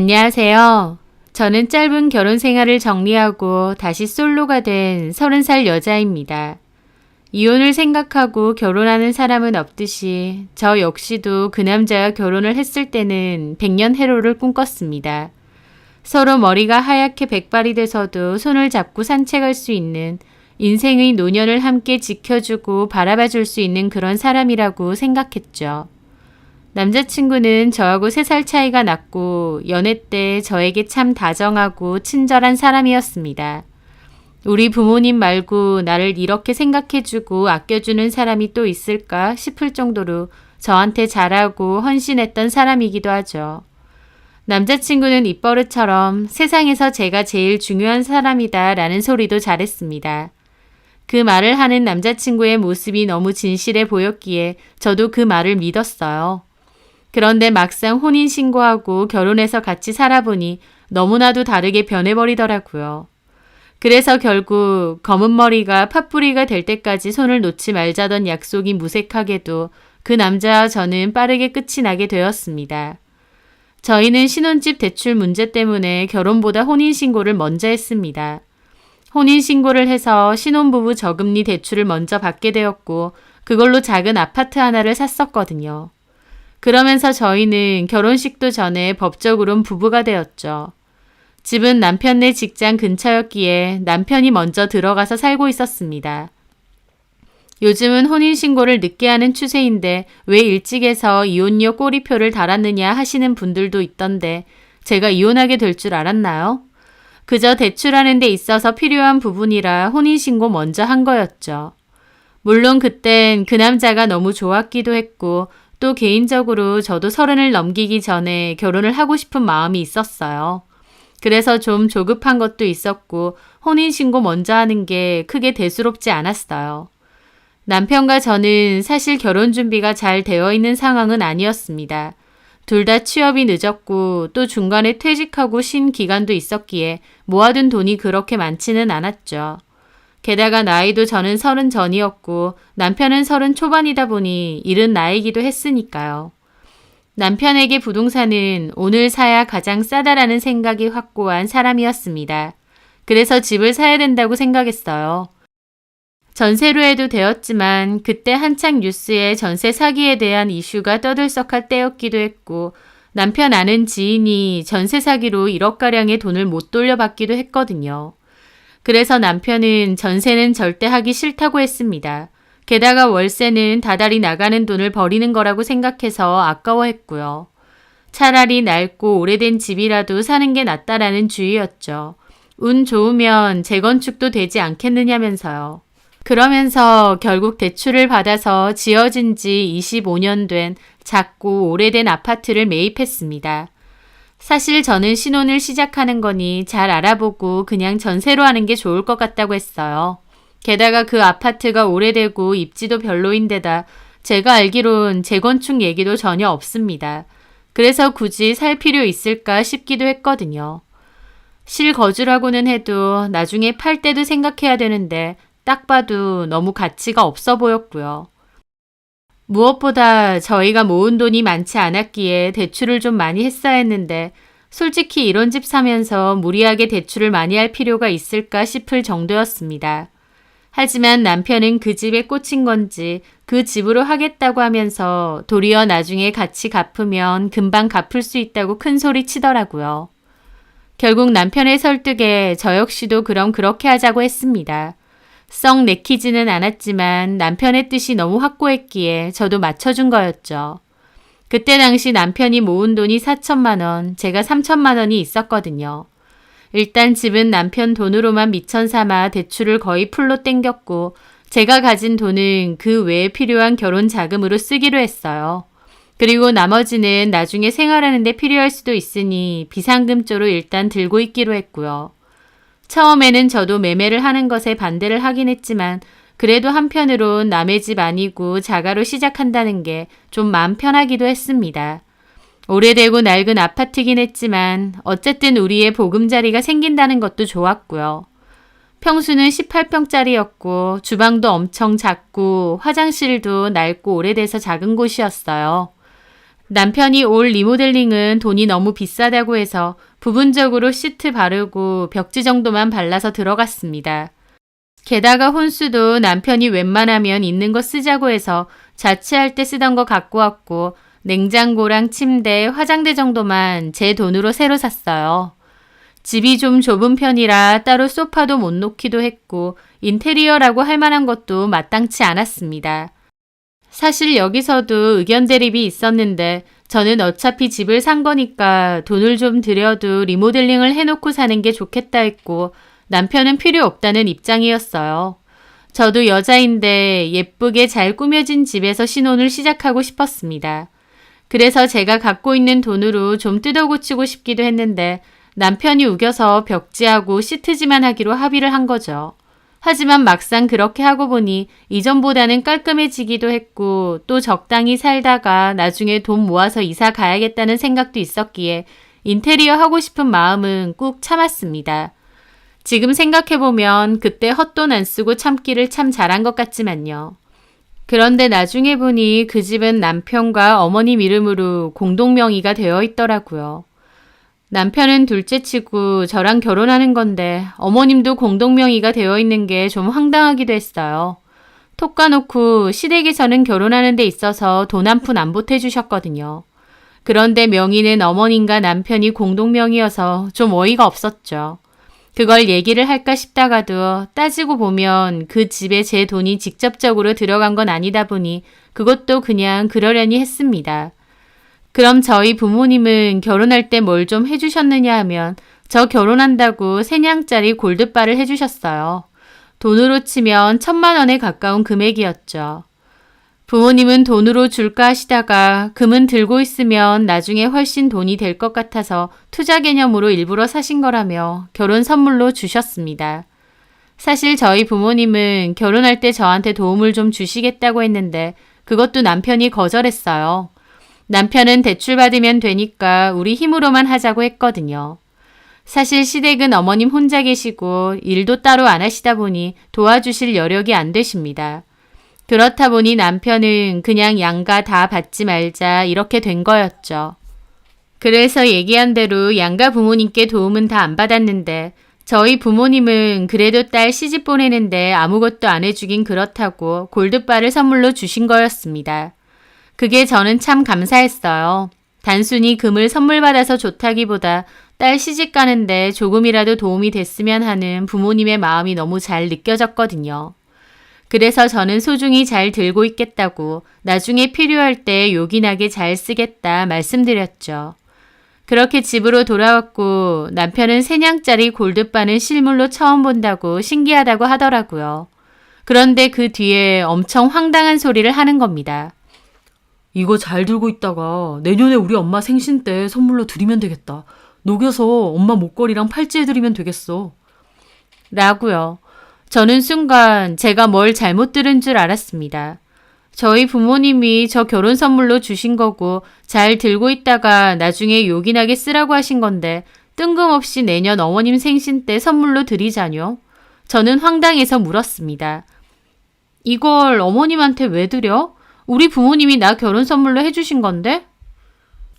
안녕하세요. 저는 짧은 결혼 생활을 정리하고 다시 솔로가 된 30살 여자입니다. 이혼을 생각하고 결혼하는 사람은 없듯이 저 역시도 그 남자와 결혼을 했을 때는 백년 해로를 꿈꿨습니다. 서로 머리가 하얗게 백발이 돼서도 손을 잡고 산책할 수 있는, 인생의 노년을 함께 지켜주고 바라봐줄 수 있는 그런 사람이라고 생각했죠. 남자친구는 저하고 3살 차이가 났고 연애 때 저에게 참 다정하고 친절한 사람이었습니다. 우리 부모님 말고 나를 이렇게 생각해주고 아껴주는 사람이 또 있을까 싶을 정도로 저한테 잘하고 헌신했던 사람이기도 하죠. 남자친구는 입버릇처럼 세상에서 제가 제일 중요한 사람이다 라는 소리도 잘했습니다. 그 말을 하는 남자친구의 모습이 너무 진실해 보였기에 저도 그 말을 믿었어요. 그런데 막상 혼인신고하고 결혼해서 같이 살아보니 너무나도 다르게 변해버리더라고요. 그래서 결국 검은 머리가 팥뿌리가 될 때까지 손을 놓지 말자던 약속이 무색하게도 그 남자와 저는 빠르게 끝이 나게 되었습니다. 저희는 신혼집 대출 문제 때문에 결혼보다 혼인신고를 먼저 했습니다. 혼인신고를 해서 신혼부부 저금리 대출을 먼저 받게 되었고 그걸로 작은 아파트 하나를 샀었거든요. 그러면서 저희는 결혼식도 전에 법적으론 부부가 되었죠. 집은 남편네 직장 근처였기에 남편이 먼저 들어가서 살고 있었습니다. 요즘은 혼인신고를 늦게 하는 추세인데 왜 일찍 해서 이혼료 꼬리표를 달았느냐 하시는 분들도 있던데 제가 이혼하게 될 줄 알았나요? 그저 대출하는 데 있어서 필요한 부분이라 혼인신고 먼저 한 거였죠. 물론 그땐 그 남자가 너무 좋았기도 했고 또 개인적으로 저도 30을 넘기기 전에 결혼을 하고 싶은 마음이 있었어요. 그래서 좀 조급한 것도 있었고 혼인신고 먼저 하는 게 크게 대수롭지 않았어요. 남편과 저는 사실 결혼 준비가 잘 되어 있는 상황은 아니었습니다. 둘 다 취업이 늦었고 또 중간에 퇴직하고 쉰 기간도 있었기에 모아둔 돈이 그렇게 많지는 않았죠. 게다가 나이도 저는 30 전이었고 남편은 30 초반이다 보니 이른 나이기도 했으니까요. 남편에게 부동산은 오늘 사야 가장 싸다라는 생각이 확고한 사람이었습니다. 그래서 집을 사야 된다고 생각했어요. 전세로 해도 되었지만 그때 한창 뉴스에 전세 사기에 대한 이슈가 떠들썩할 때였기도 했고 남편 아는 지인이 전세 사기로 1억가량의 돈을 못 돌려받기도 했거든요. 그래서 남편은 전세는 절대 하기 싫다고 했습니다. 게다가 월세는 다달이 나가는 돈을 버리는 거라고 생각해서 아까워했고요. 차라리 낡고 오래된 집이라도 사는 게 낫다라는 주의였죠. 운 좋으면 재건축도 되지 않겠느냐면서요. 그러면서 결국 대출을 받아서 지어진 지 25년 된 작고 오래된 아파트를 매입했습니다. 사실 저는 신혼을 시작하는 거니 잘 알아보고 그냥 전세로 하는 게 좋을 것 같다고 했어요. 게다가 그 아파트가 오래되고 입지도 별로인데다 제가 알기론 재건축 얘기도 전혀 없습니다. 그래서 굳이 살 필요 있을까 싶기도 했거든요. 실거주라고는 해도 나중에 팔 때도 생각해야 되는데 딱 봐도 너무 가치가 없어 보였고요. 무엇보다 저희가 모은 돈이 많지 않았기에 대출을 좀 많이 했어야 했는데 솔직히 이런 집 사면서 무리하게 대출을 많이 할 필요가 있을까 싶을 정도였습니다. 하지만 남편은 그 집에 꽂힌 건지 그 집으로 하겠다고 하면서 도리어 나중에 같이 갚으면 금방 갚을 수 있다고 큰 소리 치더라고요. 결국 남편의 설득에 저 역시도 그럼 그렇게 하자고 했습니다. 썩 내키지는 않았지만 남편의 뜻이 너무 확고했기에 저도 맞춰준 거였죠. 그때 당시 남편이 모은 돈이 4천만 원, 제가 3천만 원이 있었거든요. 일단 집은 남편 돈으로만 미천 삼아 대출을 거의 풀로 땡겼고 제가 가진 돈은 그 외에 필요한 결혼 자금으로 쓰기로 했어요. 그리고 나머지는 나중에 생활하는 데 필요할 수도 있으니 비상금조로 일단 들고 있기로 했고요. 처음에는 저도 매매를 하는 것에 반대를 하긴 했지만 그래도 한편으론 남의 집 아니고 자가로 시작한다는 게 좀 마음 편하기도 했습니다. 오래되고 낡은 아파트긴 했지만 어쨌든 우리의 보금자리가 생긴다는 것도 좋았고요. 평수는 18평짜리였고 주방도 엄청 작고 화장실도 낡고 오래돼서 작은 곳이었어요. 남편이 올 리모델링은 돈이 너무 비싸다고 해서 부분적으로 시트 바르고 벽지 정도만 발라서 들어갔습니다. 게다가 혼수도 남편이 웬만하면 있는 거 쓰자고 해서 자취할 때 쓰던 거 갖고 왔고 냉장고랑 침대, 화장대 정도만 제 돈으로 새로 샀어요. 집이 좀 좁은 편이라 따로 소파도 못 놓기도 했고 인테리어라고 할 만한 것도 마땅치 않았습니다. 사실 여기서도 의견 대립이 있었는데 저는 어차피 집을 산 거니까 돈을 좀 들여도 리모델링을 해놓고 사는 게 좋겠다 했고 남편은 필요 없다는 입장이었어요. 저도 여자인데 예쁘게 잘 꾸며진 집에서 신혼을 시작하고 싶었습니다. 그래서 제가 갖고 있는 돈으로 좀 뜯어고치고 싶기도 했는데 남편이 우겨서 벽지하고 시트지만 하기로 합의를 한 거죠. 하지만 막상 그렇게 하고 보니 이전보다는 깔끔해지기도 했고 또 적당히 살다가 나중에 돈 모아서 이사 가야겠다는 생각도 있었기에 인테리어 하고 싶은 마음은 꾹 참았습니다. 지금 생각해보면 그때 헛돈 안 쓰고 참기를 참 잘한 것 같지만요. 그런데 나중에 보니 그 집은 남편과 어머님 이름으로 공동명의가 되어 있더라고요. 남편은 둘째치고 저랑 결혼하는 건데 어머님도 공동명의가 되어 있는 게 좀 황당하기도 했어요. 톡 까놓고 시댁에서는 결혼하는 데 있어서 돈 한 푼 안 보태주셨거든요. 그런데 명의는 어머님과 남편이 공동명의여서 좀 어이가 없었죠. 그걸 얘기를 할까 싶다가도 따지고 보면 그 집에 제 돈이 직접적으로 들어간 건 아니다 보니 그것도 그냥 그러려니 했습니다. 그럼 저희 부모님은 결혼할 때 뭘 좀 해주셨느냐 하면 저 결혼한다고 3냥짜리 골드바를 해주셨어요. 돈으로 치면 1,000만 원에 가까운 금액이었죠. 부모님은 돈으로 줄까 하시다가 금은 들고 있으면 나중에 훨씬 돈이 될 것 같아서 투자 개념으로 일부러 사신 거라며 결혼 선물로 주셨습니다. 사실 저희 부모님은 결혼할 때 저한테 도움을 좀 주시겠다고 했는데 그것도 남편이 거절했어요. 남편은 대출 받으면 되니까 우리 힘으로만 하자고 했거든요. 사실 시댁은 어머님 혼자 계시고 일도 따로 안 하시다 보니 도와주실 여력이 안 되십니다. 그렇다 보니 남편은 그냥 양가 다 받지 말자 이렇게 된 거였죠. 그래서 얘기한 대로 양가 부모님께 도움은 다 안 받았는데 저희 부모님은 그래도 딸 시집 보내는데 아무것도 안 해주긴 그렇다고 골드바를 선물로 주신 거였습니다. 그게 저는 참 감사했어요. 단순히 금을 선물 받아서 좋다기보다 딸 시집 가는데 조금이라도 도움이 됐으면 하는 부모님의 마음이 너무 잘 느껴졌거든요. 그래서 저는 소중히 잘 들고 있겠다고 나중에 필요할 때 요긴하게 잘 쓰겠다 말씀드렸죠. 그렇게 집으로 돌아왔고 남편은 3냥짜리 골드바는 실물로 처음 본다고 신기하다고 하더라고요. 그런데 그 뒤에 엄청 황당한 소리를 하는 겁니다. 이거 잘 들고 있다가 내년에 우리 엄마 생신 때 선물로 드리면 되겠다. 녹여서 엄마 목걸이랑 팔찌 해드리면 되겠어. 라고요. 저는 순간 제가 뭘 잘못 들은 줄 알았습니다. 저희 부모님이 저 결혼 선물로 주신 거고 잘 들고 있다가 나중에 요긴하게 쓰라고 하신 건데 뜬금없이 내년 어머님 생신 때 선물로 드리자뇨? 저는 황당해서 물었습니다. 이걸 어머님한테 왜 드려? 우리 부모님이 나 결혼 선물로 해주신 건데?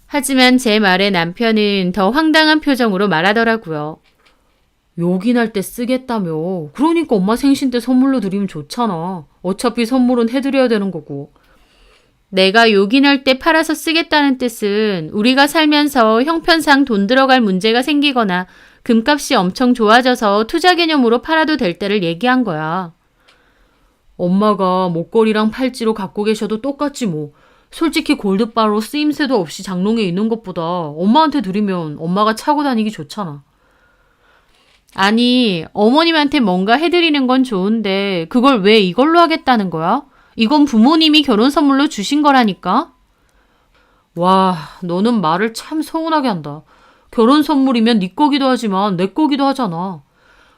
하지만 제 말에 남편은 더 황당한 표정으로 말하더라고요. 요긴할 때 쓰겠다며. 그러니까 엄마 생신 때 선물로 드리면 좋잖아. 어차피 선물은 해드려야 되는 거고. 내가 요긴할 때 팔아서 쓰겠다는 뜻은 우리가 살면서 형편상 돈 들어갈 문제가 생기거나 금값이 엄청 좋아져서 투자 개념으로 팔아도 될 때를 얘기한 거야. 엄마가 목걸이랑 팔찌로 갖고 계셔도 똑같지 뭐. 솔직히 골드바로 쓰임새도 없이 장롱에 있는 것보다 엄마한테 드리면 엄마가 차고 다니기 좋잖아. 아니, 어머님한테 뭔가 해드리는 건 좋은데 그걸 왜 이걸로 하겠다는 거야? 이건 부모님이 결혼 선물로 주신 거라니까? 와, 너는 말을 참 서운하게 한다. 결혼 선물이면 네 거기도 하지만 내 거기도 하잖아.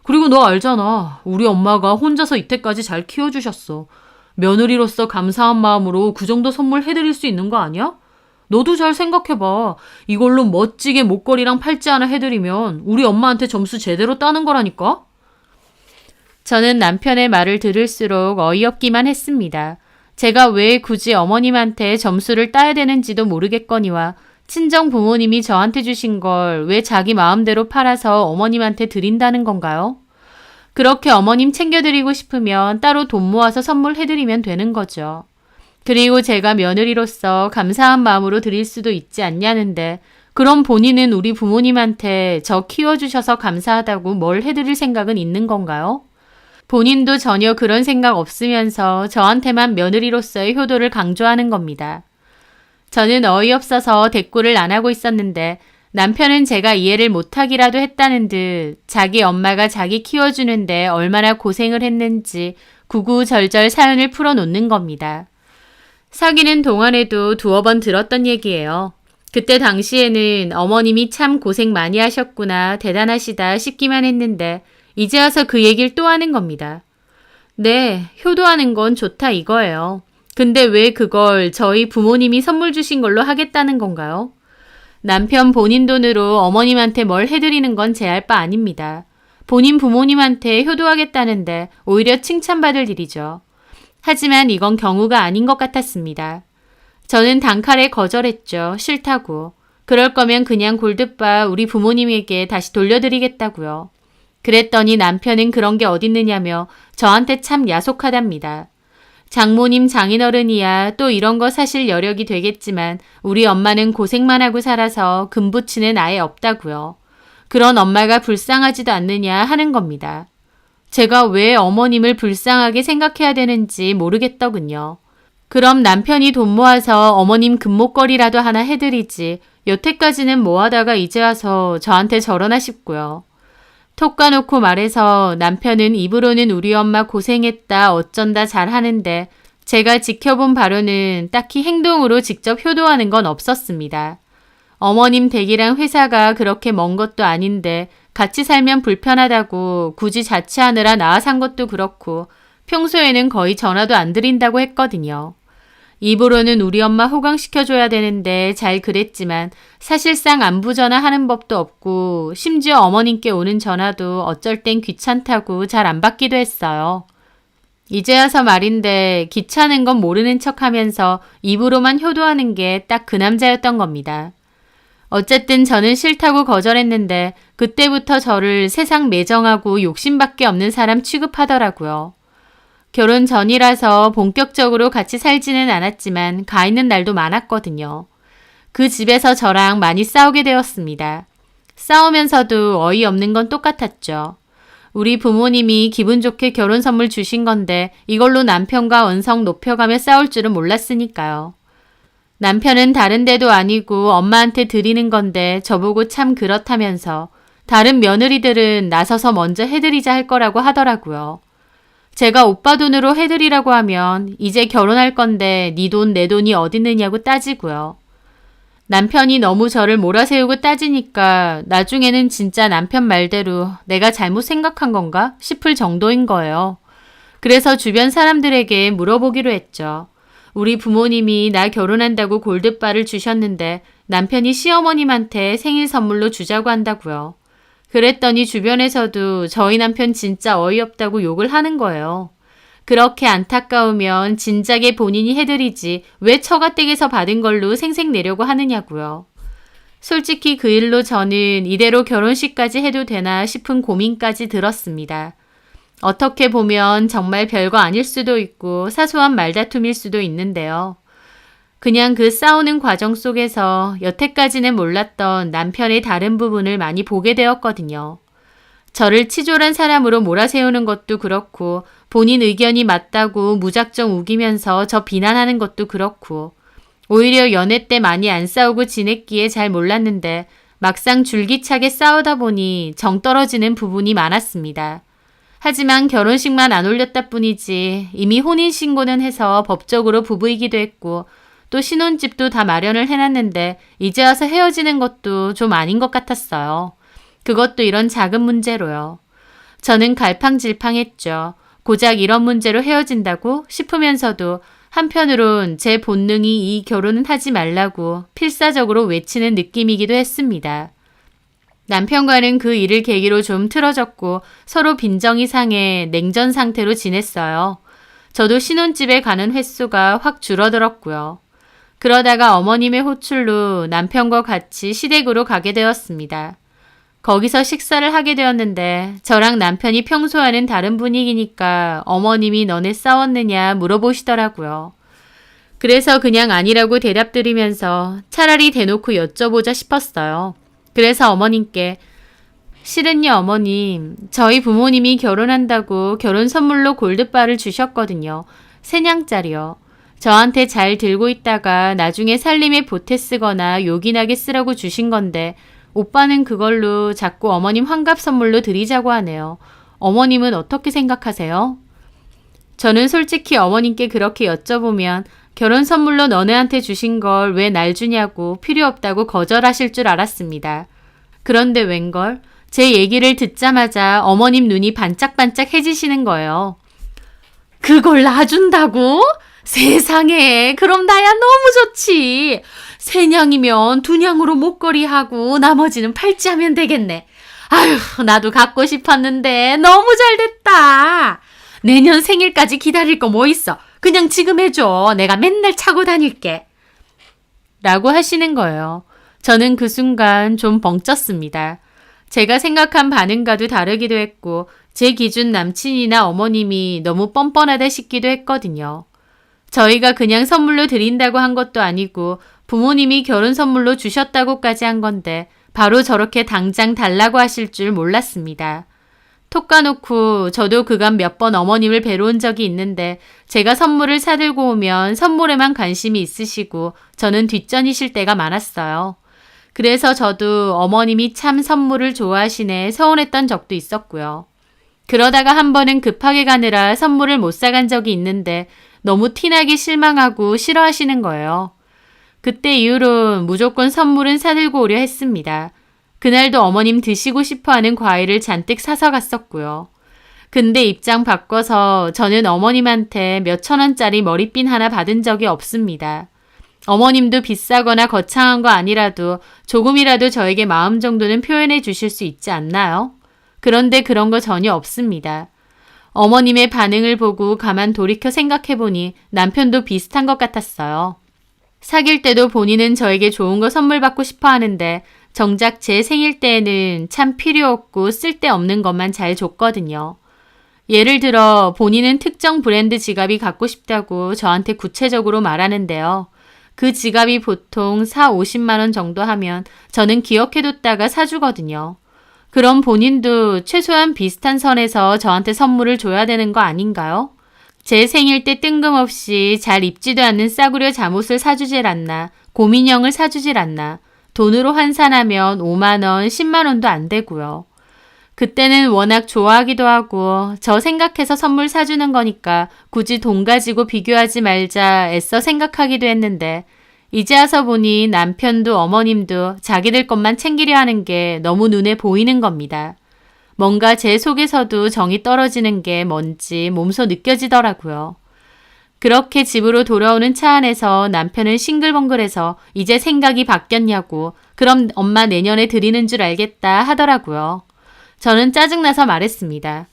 그리고 너 알잖아. 우리 엄마가 혼자서 이때까지 잘 키워주셨어. 며느리로서 감사한 마음으로 그 정도 선물 해드릴 수 있는 거 아니야? 너도 잘 생각해봐. 이걸로 멋지게 목걸이랑 팔찌 하나 해드리면 우리 엄마한테 점수 제대로 따는 거라니까? 저는 남편의 말을 들을수록 어이없기만 했습니다. 제가 왜 굳이 어머님한테 점수를 따야 되는지도 모르겠거니와 친정 부모님이 저한테 주신 걸 왜 자기 마음대로 팔아서 어머님한테 드린다는 건가요? 그렇게 어머님 챙겨드리고 싶으면 따로 돈 모아서 선물해드리면 되는 거죠. 그리고 제가 며느리로서 감사한 마음으로 드릴 수도 있지 않냐는데 그럼 본인은 우리 부모님한테 저 키워주셔서 감사하다고 뭘 해드릴 생각은 있는 건가요? 본인도 전혀 그런 생각 없으면서 저한테만 며느리로서의 효도를 강조하는 겁니다. 저는 어이없어서 대꾸를 안 하고 있었는데 남편은 제가 이해를 못하기라도 했다는 듯 자기 엄마가 자기 키워주는데 얼마나 고생을 했는지 구구절절 사연을 풀어놓는 겁니다. 사귀는 동안에도 두어 번 들었던 얘기예요. 그때 당시에는 어머님이 참 고생 많이 하셨구나, 대단하시다 싶기만 했는데 이제 와서 그 얘기를 또 하는 겁니다. 네, 효도하는 건 좋다 이거예요. 근데 왜 그걸 저희 부모님이 선물 주신 걸로 하겠다는 건가요? 남편 본인 돈으로 어머님한테 뭘 해드리는 건 제 할 바 아닙니다. 본인 부모님한테 효도하겠다는데 오히려 칭찬받을 일이죠. 하지만 이건 경우가 아닌 것 같았습니다. 저는 단칼에 거절했죠. 싫다고. 그럴 거면 그냥 골드바 우리 부모님에게 다시 돌려드리겠다고요. 그랬더니 남편은 그런 게 어딨느냐며 저한테 참 야속하답니다. 장모님 장인어른이야 또 이런 거 사실 여력이 되겠지만 우리 엄마는 고생만 하고 살아서 금부치는 아예 없다고요. 그런 엄마가 불쌍하지도 않느냐 하는 겁니다. 제가 왜 어머님을 불쌍하게 생각해야 되는지 모르겠더군요. 그럼 남편이 돈 모아서 어머님 금목걸이라도 하나 해드리지 여태까지는 뭐하다가 이제 와서 저한테 저러나 싶고요. 톡 까놓고 말해서 남편은 입으로는 우리 엄마 고생했다 어쩐다 잘하는데 제가 지켜본 바로는 딱히 행동으로 직접 효도하는 건 없었습니다. 어머님 댁이랑 회사가 그렇게 먼 것도 아닌데 같이 살면 불편하다고 굳이 자취하느라 나와 산 것도 그렇고 평소에는 거의 전화도 안 드린다고 했거든요. 입으로는 우리 엄마 호강시켜줘야 되는데 잘 그랬지만 사실상 안부 전화하는 법도 없고 심지어 어머님께 오는 전화도 어쩔 땐 귀찮다고 잘 안 받기도 했어요. 이제 와서 말인데 귀찮은 건 모르는 척하면서 입으로만 효도하는 게 딱 그 남자였던 겁니다. 어쨌든 저는 싫다고 거절했는데 그때부터 저를 세상 매정하고 욕심밖에 없는 사람 취급하더라고요. 결혼 전이라서 본격적으로 같이 살지는 않았지만 가 있는 날도 많았거든요. 그 집에서 저랑 많이 싸우게 되었습니다. 싸우면서도 어이없는 건 똑같았죠. 우리 부모님이 기분 좋게 결혼 선물 주신 건데 이걸로 남편과 언성 높여가며 싸울 줄은 몰랐으니까요. 남편은 다른 데도 아니고 엄마한테 드리는 건데 저보고 참 그렇다면서 다른 며느리들은 나서서 먼저 해드리자 할 거라고 하더라고요. 제가 오빠 돈으로 해드리라고 하면 이제 결혼할 건데 네 돈 내 돈이 어딨느냐고 따지고요. 남편이 너무 저를 몰아세우고 따지니까 나중에는 진짜 남편 말대로 내가 잘못 생각한 건가 싶을 정도인 거예요. 그래서 주변 사람들에게 물어보기로 했죠. 우리 부모님이 나 결혼한다고 골드바를 주셨는데 남편이 시어머님한테 생일 선물로 주자고 한다고요. 그랬더니 주변에서도 저희 남편 진짜 어이없다고 욕을 하는 거예요. 그렇게 안타까우면 진작에 본인이 해드리지 왜 처가댁에서 받은 걸로 생색내려고 하느냐고요. 솔직히 그 일로 저는 이대로 결혼식까지 해도 되나 싶은 고민까지 들었습니다. 어떻게 보면 정말 별거 아닐 수도 있고 사소한 말다툼일 수도 있는데요. 그냥 그 싸우는 과정 속에서 여태까지는 몰랐던 남편의 다른 부분을 많이 보게 되었거든요. 저를 치졸한 사람으로 몰아세우는 것도 그렇고 본인 의견이 맞다고 무작정 우기면서 저 비난하는 것도 그렇고 오히려 연애 때 많이 안 싸우고 지냈기에 잘 몰랐는데 막상 줄기차게 싸우다 보니 정 떨어지는 부분이 많았습니다. 하지만 결혼식만 안 올렸다 뿐이지 이미 혼인신고는 해서 법적으로 부부이기도 했고 또 신혼집도 다 마련을 해놨는데 이제 와서 헤어지는 것도 좀 아닌 것 같았어요. 그것도 이런 작은 문제로요. 저는 갈팡질팡했죠. 고작 이런 문제로 헤어진다고 싶으면서도 한편으론 제 본능이 이 결혼은 하지 말라고 필사적으로 외치는 느낌이기도 했습니다. 남편과는 그 일을 계기로 좀 틀어졌고 서로 빈정이 상해 냉전 상태로 지냈어요. 저도 신혼집에 가는 횟수가 확 줄어들었고요. 그러다가 어머님의 호출로 남편과 같이 시댁으로 가게 되었습니다. 거기서 식사를 하게 되었는데 저랑 남편이 평소와는 다른 분위기니까 어머님이 너네 싸웠느냐 물어보시더라고요. 그래서 그냥 아니라고 대답드리면서 차라리 대놓고 여쭤보자 싶었어요. 그래서 어머님께 실은요 어머님, 저희 부모님이 결혼한다고 결혼 선물로 골드바를 주셨거든요. 3냥짜리요. 저한테 잘 들고 있다가 나중에 살림에 보태 쓰거나 요긴하게 쓰라고 주신 건데 오빠는 그걸로 자꾸 어머님 환갑 선물로 드리자고 하네요. 어머님은 어떻게 생각하세요? 저는 솔직히 어머님께 그렇게 여쭤보면 결혼 선물로 너네한테 주신 걸 왜 날 주냐고 필요 없다고 거절하실 줄 알았습니다. 그런데 웬걸? 제 얘기를 듣자마자 어머님 눈이 반짝반짝 해지시는 거예요. 그걸 놔준다고? 세상에, 그럼 나야 너무 좋지. 3냥이면 2냥으로 목걸이하고 나머지는 팔찌하면 되겠네. 아휴, 나도 갖고 싶었는데 너무 잘됐다. 내년 생일까지 기다릴 거 뭐 있어. 그냥 지금 해줘. 내가 맨날 차고 다닐게. 라고 하시는 거예요. 저는 그 순간 좀 벙쪘습니다. 제가 생각한 반응과도 다르기도 했고 제 기준 남친이나 어머님이 너무 뻔뻔하다 싶기도 했거든요. 저희가 그냥 선물로 드린다고 한 것도 아니고 부모님이 결혼 선물로 주셨다고까지 한 건데 바로 저렇게 당장 달라고 하실 줄 몰랐습니다. 톡 까놓고 저도 그간 몇 번 어머님을 뵈러 온 적이 있는데 제가 선물을 사들고 오면 선물에만 관심이 있으시고 저는 뒷전이실 때가 많았어요. 그래서 저도 어머님이 참 선물을 좋아하시네 서운했던 적도 있었고요. 그러다가 한 번은 급하게 가느라 선물을 못 사간 적이 있는데 너무 티나게 실망하고 싫어하시는 거예요. 그때 이후로 무조건 선물은 사들고 오려 했습니다. 그날도 어머님 드시고 싶어하는 과일을 잔뜩 사서 갔었고요. 근데 입장 바꿔서 저는 어머님한테 몇천 원짜리 머리핀 하나 받은 적이 없습니다. 어머님도 비싸거나 거창한 거 아니라도 조금이라도 저에게 마음 정도는 표현해 주실 수 있지 않나요? 그런데 그런 거 전혀 없습니다. 어머님의 반응을 보고 가만 돌이켜 생각해보니 남편도 비슷한 것 같았어요. 사귈 때도 본인은 저에게 좋은 거 선물 받고 싶어 하는데 정작 제 생일 때에는 참 필요 없고 쓸데없는 것만 잘 줬거든요. 예를 들어 본인은 특정 브랜드 지갑이 갖고 싶다고 저한테 구체적으로 말하는데요. 그 지갑이 보통 40~50만 원 정도 하면 저는 기억해뒀다가 사주거든요. 그럼 본인도 최소한 비슷한 선에서 저한테 선물을 줘야 되는 거 아닌가요? 제 생일 때 뜬금없이 잘 입지도 않는 싸구려 잠옷을 사주질 않나, 고민형을 사주질 않나, 돈으로 환산하면 5만 원, 10만 원도 안 되고요. 그때는 워낙 좋아하기도 하고 저 생각해서 선물 사주는 거니까 굳이 돈 가지고 비교하지 말자 애써 생각하기도 했는데 이제 와서 보니 남편도 어머님도 자기들 것만 챙기려 하는 게 너무 눈에 보이는 겁니다. 뭔가 제 속에서도 정이 떨어지는 게 뭔지 몸소 느껴지더라고요. 그렇게 집으로 돌아오는 차 안에서 남편은 싱글벙글해서 이제 생각이 바뀌었냐고 그럼 엄마 내년에 드리는 줄 알겠다 하더라고요. 저는 짜증나서 말했습니다.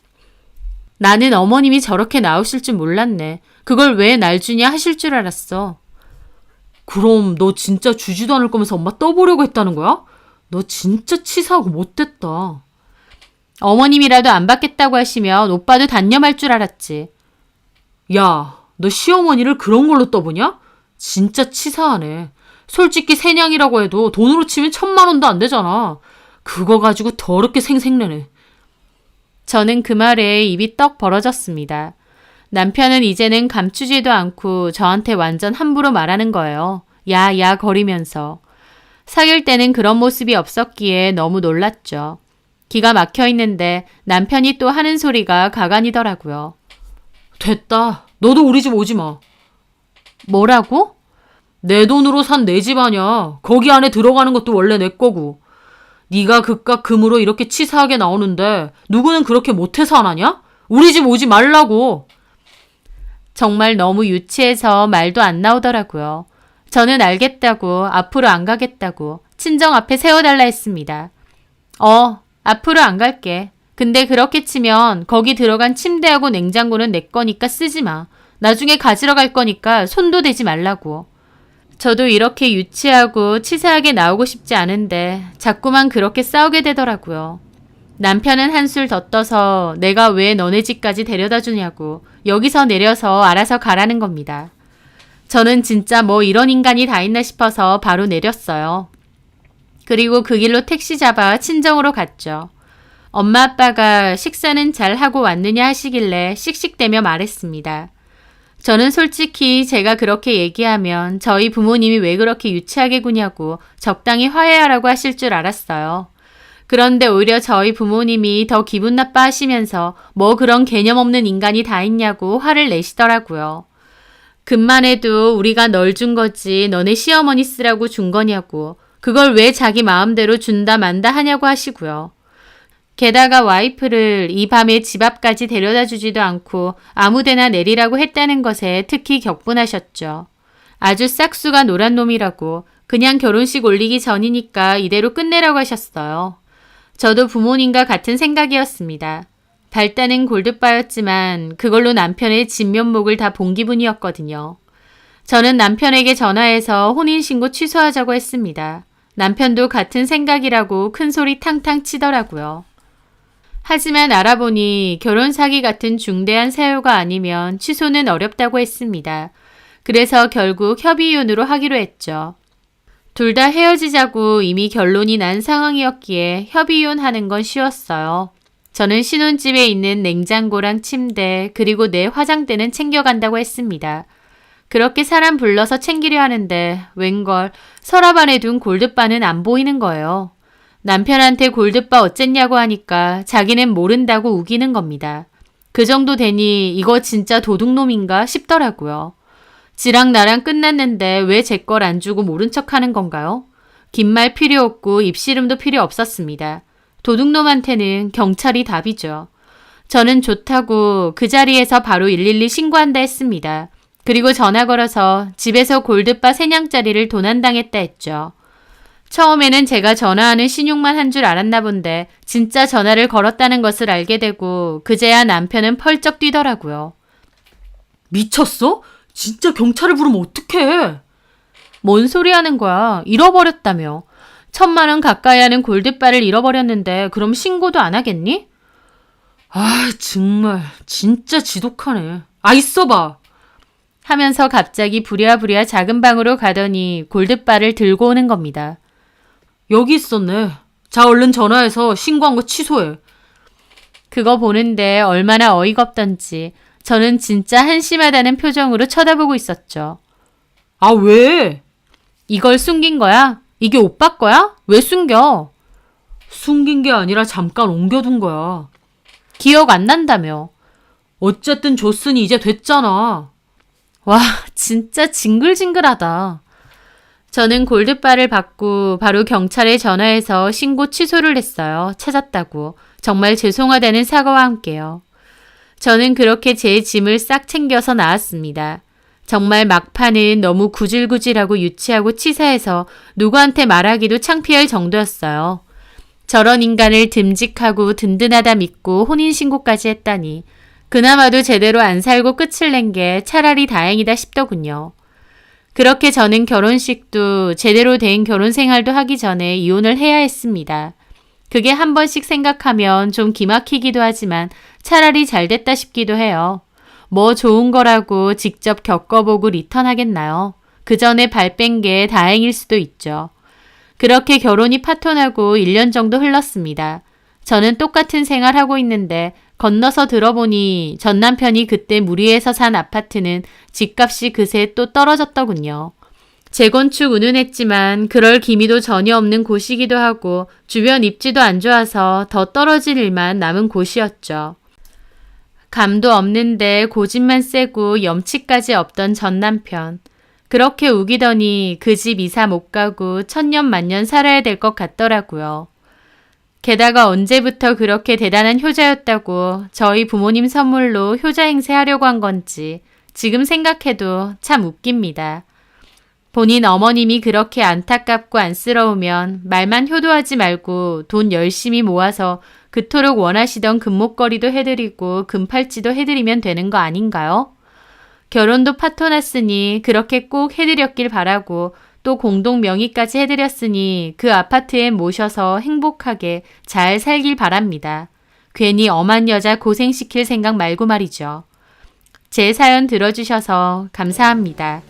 나는 어머님이 저렇게 나오실 줄 몰랐네. 그걸 왜 날 주냐 하실 줄 알았어. 그럼 너 진짜 주지도 않을 거면서 엄마 떠보려고 했다는 거야? 너 진짜 치사하고 못됐다. 어머님이라도 안 받겠다고 하시면 오빠도 단념할 줄 알았지. 야, 너 시어머니를 그런 걸로 떠보냐? 진짜 치사하네. 솔직히 3냥이라고 해도 돈으로 치면 1,000만 원도 안 되잖아. 그거 가지고 더럽게 생색내네. 저는 그 말에 입이 떡 벌어졌습니다. 남편은 이제는 감추지도 않고 저한테 완전 함부로 말하는 거예요. 야야 거리면서. 사귈 때는 그런 모습이 없었기에 너무 놀랐죠. 기가 막혀 있는데 남편이 또 하는 소리가 가관이더라고요. 됐다. 너도 우리 집 오지 마. 뭐라고? 내 돈으로 산 내 집 아냐. 거기 안에 들어가는 것도 원래 내 거고. 네가 그깟 금으로 이렇게 치사하게 나오는데 누구는 그렇게 못해서 안 하냐? 우리 집 오지 말라고. 정말 너무 유치해서 말도 안 나오더라고요. 저는 알겠다고 앞으로 안 가겠다고 친정 앞에 세워달라 했습니다. 앞으로 안 갈게. 근데 그렇게 치면 거기 들어간 침대하고 냉장고는 내 거니까 쓰지 마. 나중에 가지러 갈 거니까 손도 대지 말라고. 저도 이렇게 유치하고 치사하게 나오고 싶지 않은데 자꾸만 그렇게 싸우게 되더라고요. 남편은 한술 더 떠서 내가 왜 너네 집까지 데려다 주냐고 여기서 내려서 알아서 가라는 겁니다. 저는 진짜 뭐 이런 인간이 다 있나 싶어서 바로 내렸어요. 그리고 그 길로 택시 잡아 친정으로 갔죠. 엄마 아빠가 식사는 잘 하고 왔느냐 하시길래 씩씩대며 말했습니다. 저는 솔직히 제가 그렇게 얘기하면 저희 부모님이 왜 그렇게 유치하게 구냐고 적당히 화해하라고 하실 줄 알았어요. 그런데 오히려 저희 부모님이 더 기분 나빠하시면서 뭐 그런 개념 없는 인간이 다 있냐고 화를 내시더라고요. 금만 해도 우리가 널 준 거지 너네 시어머니 쓰라고 준 거냐고 그걸 왜 자기 마음대로 준다 만다 하냐고 하시고요. 게다가 와이프를 이 밤에 집 앞까지 데려다 주지도 않고 아무데나 내리라고 했다는 것에 특히 격분하셨죠. 아주 싹수가 노란 놈이라고 그냥 결혼식 올리기 전이니까 이대로 끝내라고 하셨어요. 저도 부모님과 같은 생각이었습니다. 발단은 골드바였지만 그걸로 남편의 진면목을 다 본 기분이었거든요. 저는 남편에게 전화해서 혼인신고 취소하자고 했습니다. 남편도 같은 생각이라고 큰소리 탕탕 치더라고요. 하지만 알아보니 결혼 사기 같은 중대한 사유가 아니면 취소는 어렵다고 했습니다. 그래서 결국 협의이혼으로 하기로 했죠. 둘 다 헤어지자고 이미 결론이 난 상황이었기에 협의이혼하는 건 쉬웠어요. 저는 신혼집에 있는 냉장고랑 침대 그리고 내 화장대는 챙겨간다고 했습니다. 그렇게 사람 불러서 챙기려 하는데 웬걸 서랍 안에 둔 골드바는 안 보이는 거예요. 남편한테 골드바 어쨌냐고 하니까 자기는 모른다고 우기는 겁니다. 그 정도 되니 이거 진짜 도둑놈인가 싶더라고요. 지랑 나랑 끝났는데 왜 제 걸 안 주고 모른 척 하는 건가요? 긴 말 필요 없고 입씨름도 필요 없었습니다. 도둑놈한테는 경찰이 답이죠. 저는 좋다고 그 자리에서 바로 112 신고한다 했습니다. 그리고 전화 걸어서 집에서 골드바 3냥짜리를 도난당했다 했죠. 처음에는 제가 전화하는 신용만 한 줄 알았나 본데 진짜 전화를 걸었다는 것을 알게 되고 그제야 남편은 펄쩍 뛰더라고요. 미쳤어? 진짜 경찰을 부르면 어떡해? 뭔 소리 하는 거야? 잃어버렸다며. 1,000만 원 가까이 하는 골드바를 잃어버렸는데 그럼 신고도 안 하겠니? 아, 정말 진짜 지독하네. 아, 있어봐. 하면서 갑자기 부랴부랴 작은 방으로 가더니 골드바를 들고 오는 겁니다. 여기 있었네. 자, 얼른 전화해서 신고한 거 취소해. 그거 보는데 얼마나 어이가 없던지 저는 진짜 한심하다는 표정으로 쳐다보고 있었죠. 아, 왜? 이걸 숨긴 거야? 이게 오빠 거야? 왜 숨겨? 숨긴 게 아니라 잠깐 옮겨둔 거야. 기억 안 난다며. 어쨌든 줬으니 이제 됐잖아. 와, 진짜 징글징글하다. 저는 골드바를 받고 바로 경찰에 전화해서 신고 취소를 했어요. 찾았다고. 정말 죄송하다는 사과와 함께요. 저는 그렇게 제 짐을 싹 챙겨서 나왔습니다. 정말 막판은 너무 구질구질하고 유치하고 치사해서 누구한테 말하기도 창피할 정도였어요. 저런 인간을 듬직하고 든든하다 믿고 혼인신고까지 했다니 그나마도 제대로 안 살고 끝을 낸 게 차라리 다행이다 싶더군요. 그렇게 저는 결혼식도 제대로 된 결혼 생활도 하기 전에 이혼을 해야 했습니다. 그게 한 번씩 생각하면 좀 기막히기도 하지만 차라리 잘 됐다 싶기도 해요. 뭐 좋은 거라고 직접 겪어보고 리턴하겠나요? 그 전에 발 뺀 게 다행일 수도 있죠. 그렇게 결혼이 파토나고 1년 정도 흘렀습니다. 저는 똑같은 생활하고 있는데 건너서 들어보니 전 남편이 그때 무리해서 산 아파트는 집값이 그새 또 떨어졌더군요. 재건축 운운했지만 그럴 기미도 전혀 없는 곳이기도 하고 주변 입지도 안 좋아서 더 떨어질 일만 남은 곳이었죠. 감도 없는데 고집만 세고 염치까지 없던 전 남편. 그렇게 우기더니 그 집 이사 못 가고 천년만년 살아야 될 것 같더라고요. 게다가 언제부터 그렇게 대단한 효자였다고 저희 부모님 선물로 효자 행세하려고 한 건지 지금 생각해도 참 웃깁니다. 본인 어머님이 그렇게 안타깝고 안쓰러우면 말만 효도하지 말고 돈 열심히 모아서 그토록 원하시던 금목걸이도 해드리고 금팔찌도 해드리면 되는 거 아닌가요? 결혼도 파토났으니 그렇게 꼭 해드렸길 바라고 또 공동 명의까지 해드렸으니 그 아파트에 모셔서 행복하게 잘 살길 바랍니다. 괜히 엄한 여자 고생시킬 생각 말고 말이죠. 제 사연 들어주셔서 감사합니다.